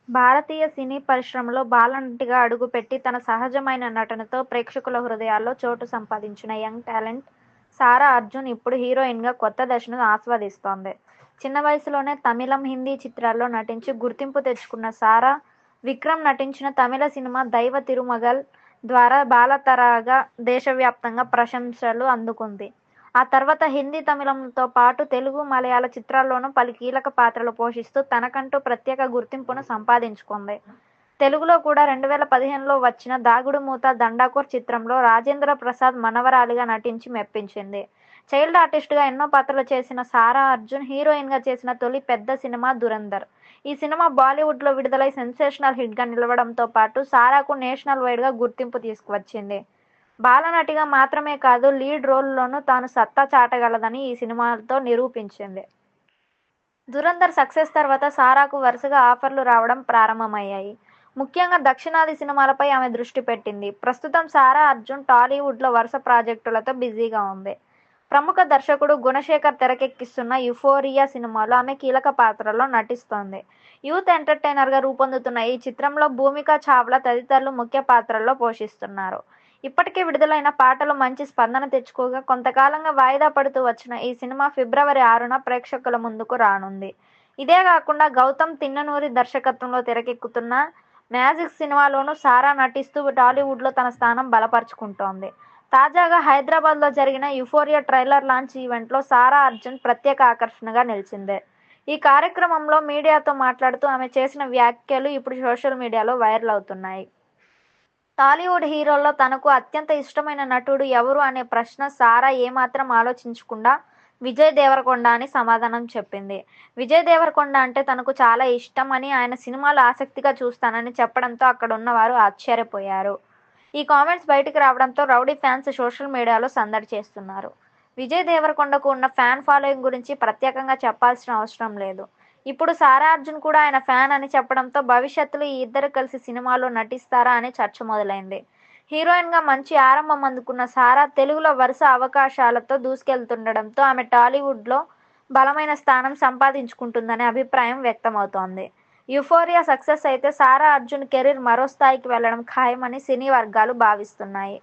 భారతీయ సినీ పరిశ్రమలో బాలనటిగా అడుగుపెట్టి తన సహజమైన నటనతో ప్రేక్షకుల హృదయాల్లో చోటు సంపాదించిన యంగ్ టాలెంట్ సారా అర్జున్ ఇప్పుడు హీరోయిన్గా కొత్త దశను ఆస్వాదిస్తోంది. చిన్న వయసులోనే తమిళం, హిందీ చిత్రాల్లో నటించి గుర్తింపు తెచ్చుకున్న సారా, విక్రమ్ నటించిన తమిళ సినిమా 'దైవ తిరుమగల్' ద్వారా బాలతారగా దేశవ్యాప్తంగా ప్రశంసలు అందుకుంది. ఆ తర్వాత హిందీ, తమిళంతో పాటు తెలుగు, మలయాళ చిత్రాల్లోనూ పలు కీలక పాత్రలు పోషిస్తూ తనకంటూ ప్రత్యేక గుర్తింపును సంపాదించుకుంది. తెలుగులో కూడా 2015లో వచ్చిన 'దాగుడు మూత దండాకోర్' చిత్రంలో రాజేంద్ర ప్రసాద్ మనవరాలిగా నటించి మెప్పించింది. చైల్డ్ ఆర్టిస్ట్గా ఎన్నో పాత్రలు చేసిన సారా అర్జున్ హీరోయిన్గా చేసిన తొలి పెద్ద సినిమా 'ధురంధర్'. ఈ సినిమా బాలీవుడ్లో విడుదలై సెన్సేషనల్ హిట్గా నిలవడంతో పాటు సారాకు నేషనల్ వైడ్గా గుర్తింపు తీసుకువచ్చింది. బాలనటిగా మాత్రమే కాదు, లీడ్ రోల్లోనూ తాను సత్తా చాటగలదని ఈ సినిమాతో నిరూపించింది. 'ధురంధర్' సక్సెస్ తర్వాత సారాకు వరుసగా ఆఫర్లు రావడం ప్రారంభమయ్యాయి. ముఖ్యంగా దక్షిణాది సినిమాలపై ఆమె దృష్టి పెట్టింది. ప్రస్తుతం సారా అర్జున్ టాలీవుడ్లో వరుస ప్రాజెక్టులతో బిజీగా ఉంది. ప్రముఖ దర్శకుడు గుణశేఖర్ తెరకెక్కిస్తున్న 'యుఫోరియా' సినిమాలో ఆమె కీలక పాత్రలో నటిస్తోంది. యూత్ ఎంటర్టైనర్గా రూపొందుతున్న ఈ చిత్రంలో భూమికా చావ్లా తదితరులు ముఖ్య పాత్రల్లో పోషిస్తున్నారు. ఇప్పటికే విడుదలైన పాటలు మంచి స్పందన తెచ్చుకోగా, కొంతకాలంగా వాయిదా పడుతూ వచ్చిన ఈ సినిమా ఫిబ్రవరి 6న ప్రేక్షకుల ముందుకు రానుంది. ఇదే కాకుండా గౌతమ్ తిన్ననూరి దర్శకత్వంలో తెరకెక్కుతున్న 'మ్యాజిక్' సినిమాలోనూ సారా నటిస్తూ టాలీవుడ్లో తన స్థానం బలపర్చుకుంటోంది. తాజాగా హైదరాబాద్లో జరిగిన 'యుఫోరియా' ట్రైలర్ లాంచ్ ఈవెంట్లో సారా అర్జున్ ప్రత్యేక ఆకర్షణగా నిలిచింది. ఈ కార్యక్రమంలో మీడియాతో మాట్లాడుతూ ఆమె చేసిన వ్యాఖ్యలు ఇప్పుడు సోషల్ మీడియాలో వైరల్ అవుతున్నాయి. టాలీవుడ్ హీరోల్లో తనకు అత్యంత ఇష్టమైన నటుడు ఎవరు అనే ప్రశ్న సారా ఏమాత్రం ఆలోచించకుండా విజయ్ దేవరకొండ అని సమాధానం చెప్పింది. విజయ్ దేవరకొండ అంటే తనకు చాలా ఇష్టం అని, ఆయన సినిమాలు ఆసక్తిగా చూస్తానని చెప్పడంతో అక్కడున్నవారు ఆశ్చర్యపోయారు. ఈ కామెంట్స్ బయటికి రావడంతో రౌడీ ఫ్యాన్స్ సోషల్ మీడియాలో సందడి చేస్తున్నారు. విజయ్ దేవరకొండకు ఉన్న ఫ్యాన్ ఫాలోయింగ్ గురించి ప్రత్యేకంగా చెప్పాల్సిన అవసరం లేదు. ఇప్పుడు సారా అర్జున్ కూడా ఆయన ఫ్యాన్ అని చెప్పడంతో భవిష్యత్తులో ఈ ఇద్దరు కలిసి సినిమాలో నటిస్తారా అనే చర్చ మొదలైంది. హీరోయిన్గా మంచి ఆరంభం అందుకున్న సారా తెలుగులో వరుస అవకాశాలతో దూసుకెళ్తుండడంతో ఆమె టాలీవుడ్లో బలమైన స్థానం సంపాదించుకుంటుందనే అభిప్రాయం వ్యక్తమవుతోంది. 'యుఫోరియా' సక్సెస్ అయితే సారా అర్జున్ కెరీర్ మరో స్థాయికి వెళ్లడం ఖాయమని సినీ వర్గాలు భావిస్తున్నాయి.